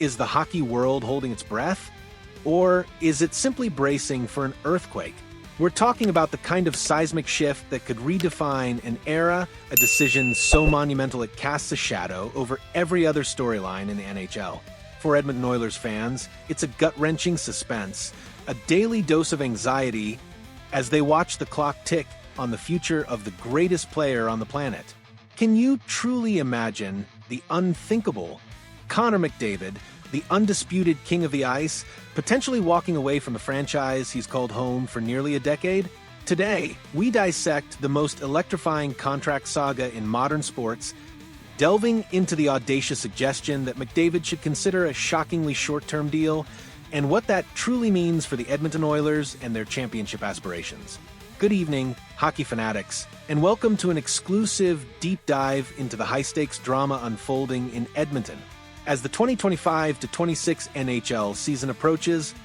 Is the hockey world holding its breath? Or is it simply bracing for an earthquake? We're talking about the kind of seismic shift that could redefine an era, a decision so monumental it casts a shadow over every other storyline in the NHL. For Edmonton Oilers fans, it's a gut-wrenching suspense, a daily dose of anxiety as they watch the clock tick on the future of the greatest player on the planet. Can you truly imagine the unthinkable? Connor McDavid, the undisputed king of the ice, potentially walking away from the franchise he's called home for nearly a decade? Today, we dissect the most electrifying contract saga in modern sports, delving into the audacious suggestion that McDavid should consider a shockingly short-term deal, and what that truly means for the Edmonton Oilers and their championship aspirations. Good evening, hockey fanatics, and welcome to an exclusive deep dive into the high-stakes drama unfolding in Edmonton. As the 2025-26 NHL season approaches,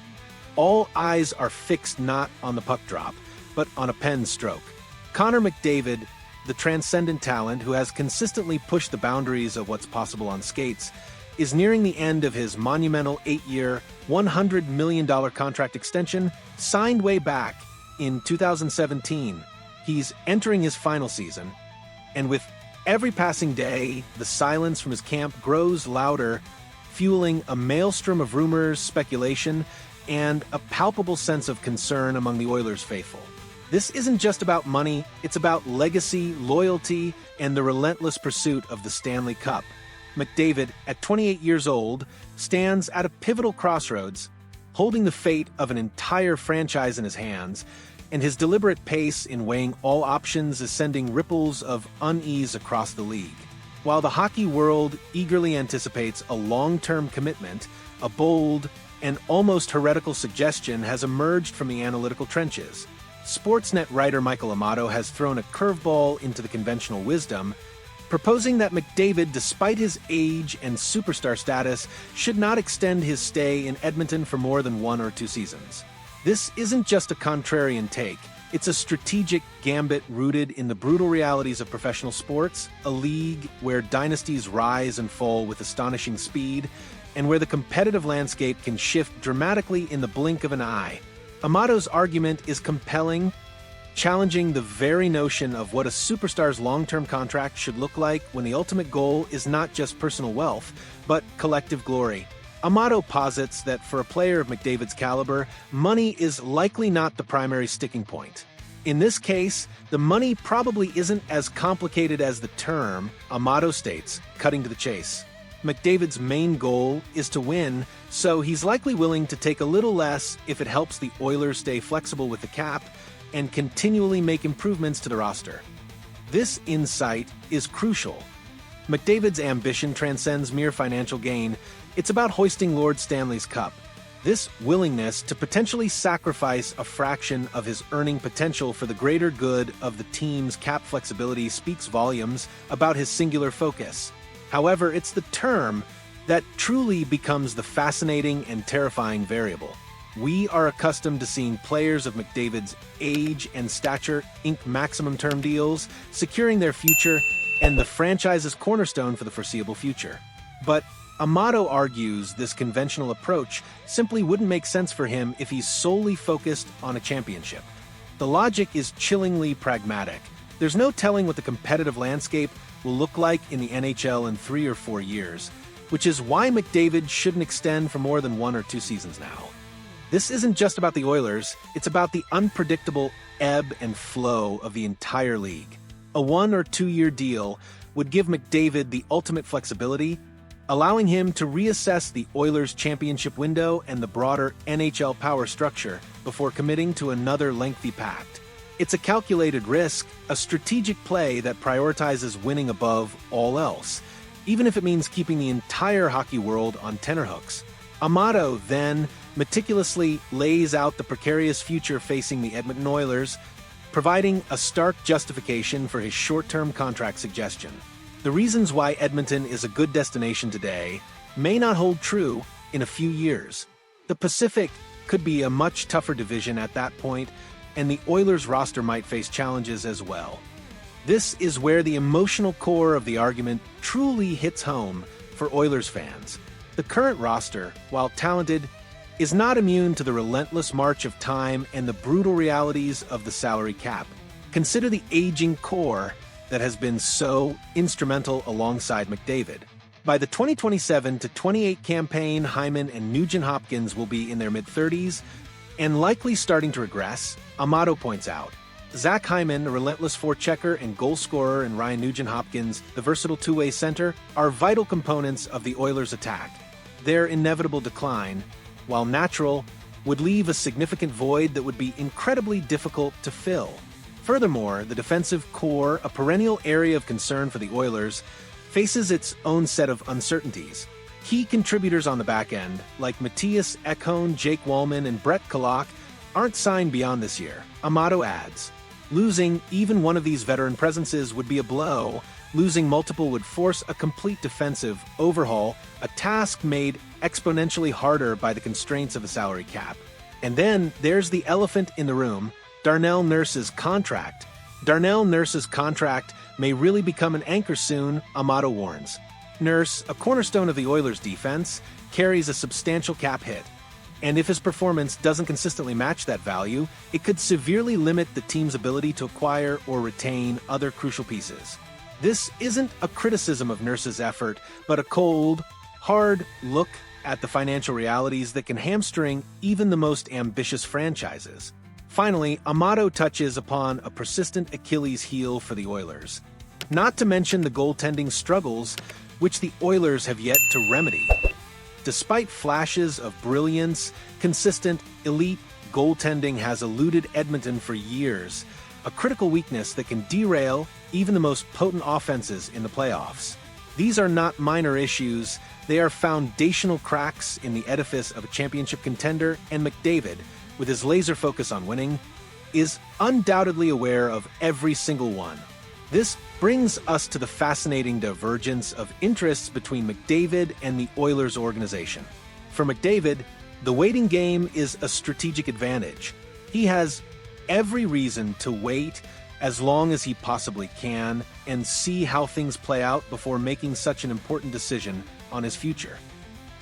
all eyes are fixed not on the puck drop, but on a pen stroke. Connor McDavid, the transcendent talent who has consistently pushed the boundaries of what's possible on skates, is nearing the end of his monumental 8-year, $100 million contract extension signed way back in 2017. He's entering his final season, and with every passing day, the silence from his camp grows louder, fueling a maelstrom of rumors, speculation, and a palpable sense of concern among the Oilers faithful. This isn't just about money, it's about legacy, loyalty, and the relentless pursuit of the Stanley Cup. McDavid, at 28 years old, stands at a pivotal crossroads, holding the fate of an entire franchise in his hands, and his deliberate pace in weighing all options is sending ripples of unease across the league. While the hockey world eagerly anticipates a long-term commitment, a bold and almost heretical suggestion has emerged from the analytical trenches. Sportsnet writer Michael Amato has thrown a curveball into the conventional wisdom, proposing that McDavid, despite his age and superstar status, should not extend his stay in Edmonton for more than 1 or 2 seasons. This isn't just a contrarian take, it's a strategic gambit rooted in the brutal realities of professional sports, a league where dynasties rise and fall with astonishing speed, and where the competitive landscape can shift dramatically in the blink of an eye. Amato's argument is compelling, challenging the very notion of what a superstar's long-term contract should look like when the ultimate goal is not just personal wealth, but collective glory. Amato posits that for a player of McDavid's caliber, money is likely not the primary sticking point. In this case, the money probably isn't as complicated as the term, Amato states, cutting to the chase. McDavid's main goal is to win, so he's likely willing to take a little less if it helps the Oilers stay flexible with the cap and continually make improvements to the roster. This insight is crucial. McDavid's ambition transcends mere financial gain. It's about hoisting Lord Stanley's Cup. This willingness to potentially sacrifice a fraction of his earning potential for the greater good of the team's cap flexibility speaks volumes about his singular focus. However, it's the term that truly becomes the fascinating and terrifying variable. We are accustomed to seeing players of McDavid's age and stature ink maximum-term deals, securing their future and the franchise's cornerstone for the foreseeable future. But Amato argues this conventional approach simply wouldn't make sense for him if he's solely focused on a championship. The logic is chillingly pragmatic. There's no telling what the competitive landscape will look like in the NHL in 3 or 4 years, which is why McDavid shouldn't extend for more than 1 or 2 seasons now. This isn't just about the Oilers, it's about the unpredictable ebb and flow of the entire league. A 1 or 2 year deal would give McDavid the ultimate flexibility, allowing him to reassess the Oilers' championship window and the broader NHL power structure before committing to another lengthy pact. It's a calculated risk, a strategic play that prioritizes winning above all else, even if it means keeping the entire hockey world on tenterhooks. Amato then meticulously lays out the precarious future facing the Edmonton Oilers, providing a stark justification for his short-term contract suggestion. The reasons why Edmonton is a good destination today may not hold true in a few years. The Pacific could be a much tougher division at that point, and the Oilers roster might face challenges as well. This is where the emotional core of the argument truly hits home for Oilers fans. The current roster, while talented, is not immune to the relentless march of time and the brutal realities of the salary cap. Consider the aging core that has been so instrumental alongside McDavid. By the 2027 to 28 campaign, Hyman and Nugent-Hopkins will be in their mid-30s and likely starting to regress, Amato points out. Zach Hyman, a relentless forechecker and goal scorer, and Ryan Nugent-Hopkins, the versatile two-way center, are vital components of the Oilers' attack. Their inevitable decline, while natural, would leave a significant void that would be incredibly difficult to fill. Furthermore, the defensive core, a perennial area of concern for the Oilers, faces its own set of uncertainties. Key contributors on the back end, like Matthias Ekholm, Jake Wallman, and Brett Kulak, aren't signed beyond this year, Amato adds. Losing even one of these veteran presences would be a blow. Losing multiple would force a complete defensive overhaul, a task made exponentially harder by the constraints of the salary cap. And then there's the elephant in the room, Darnell Nurse's contract. Darnell Nurse's contract may really become an anchor soon, Amato warns. Nurse, a cornerstone of the Oilers' defense, carries a substantial cap hit. And if his performance doesn't consistently match that value, it could severely limit the team's ability to acquire or retain other crucial pieces. This isn't a criticism of Nurse's effort, but a cold, hard look at the financial realities that can hamstring even the most ambitious franchises. Finally, Amato touches upon a persistent Achilles heel for the Oilers. Not to mention the goaltending struggles, which the Oilers have yet to remedy. Despite flashes of brilliance, consistent, elite goaltending has eluded Edmonton for years, a critical weakness that can derail even the most potent offenses in the playoffs. These are not minor issues, they are foundational cracks in the edifice of a championship contender, and McDavid, with his laser focus on winning, is undoubtedly aware of every single one. This brings us to the fascinating divergence of interests between McDavid and the Oilers organization. For McDavid, the waiting game is a strategic advantage. He has every reason to wait as long as he possibly can and see how things play out before making such an important decision on his future.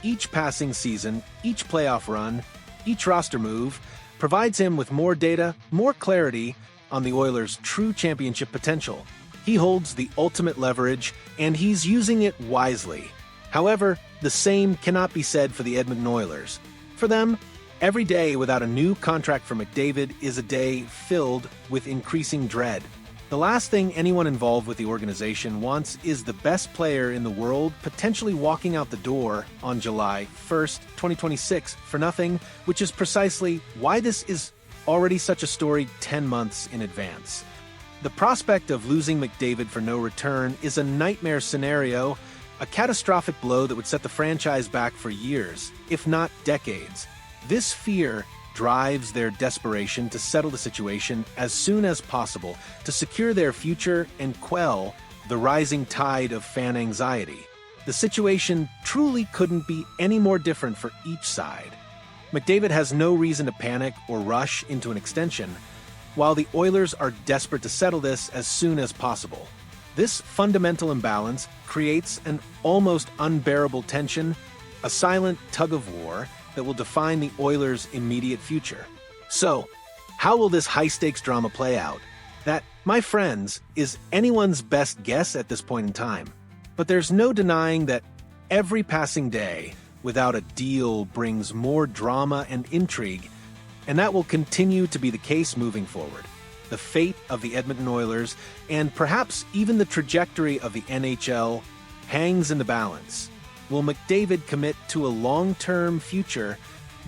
Each passing season, each playoff run, each roster move provides him with more data, more clarity on the Oilers' true championship potential. He holds the ultimate leverage, and he's using it wisely. However, the same cannot be said for the Edmonton Oilers. For them, every day without a new contract for McDavid is a day filled with increasing dread. The last thing anyone involved with the organization wants is the best player in the world potentially walking out the door on July 1st, 2026 for nothing, which is precisely why this is already such a story 10 months in advance. The prospect of losing McDavid for no return is a nightmare scenario, a catastrophic blow that would set the franchise back for years, if not decades. This fear drives their desperation to settle the situation as soon as possible to secure their future and quell the rising tide of fan anxiety. The situation truly couldn't be any more different for each side. McDavid has no reason to panic or rush into an extension, while the Oilers are desperate to settle this as soon as possible. This fundamental imbalance creates an almost unbearable tension, a silent tug-of-war that will define the Oilers' immediate future. So, how will this high-stakes drama play out? That, my friends, is anyone's best guess at this point in time. But there's no denying that every passing day without a deal brings more drama and intrigue, and that will continue to be the case moving forward. The fate of the Edmonton Oilers, and perhaps even the trajectory of the NHL, hangs in the balance. Will McDavid commit to a long-term future,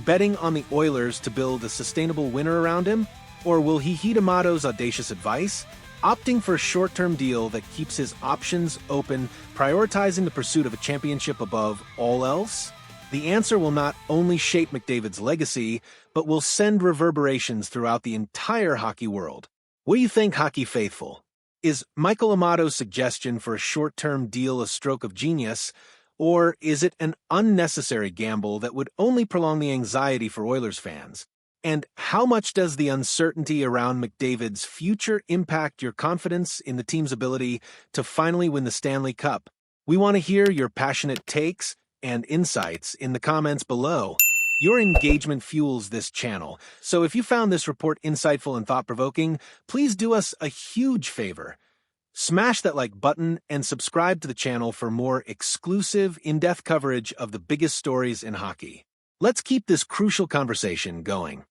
betting on the Oilers to build a sustainable winner around him? Or will he heed Amato's audacious advice, opting for a short-term deal that keeps his options open, prioritizing the pursuit of a championship above all else? The answer will not only shape McDavid's legacy, but will send reverberations throughout the entire hockey world. What do you think, hockey faithful? Is Michael Amato's suggestion for a short-term deal a stroke of genius, or is it an unnecessary gamble that would only prolong the anxiety for Oilers fans? And how much does the uncertainty around McDavid's future impact your confidence in the team's ability to finally win the Stanley Cup? We want to hear your passionate takes and insights in the comments below. Your engagement fuels this channel, so if you found this report insightful and thought-provoking, please do us a huge favor. Smash that like button and subscribe to the channel for more exclusive, in-depth coverage of the biggest stories in hockey. Let's keep this crucial conversation going.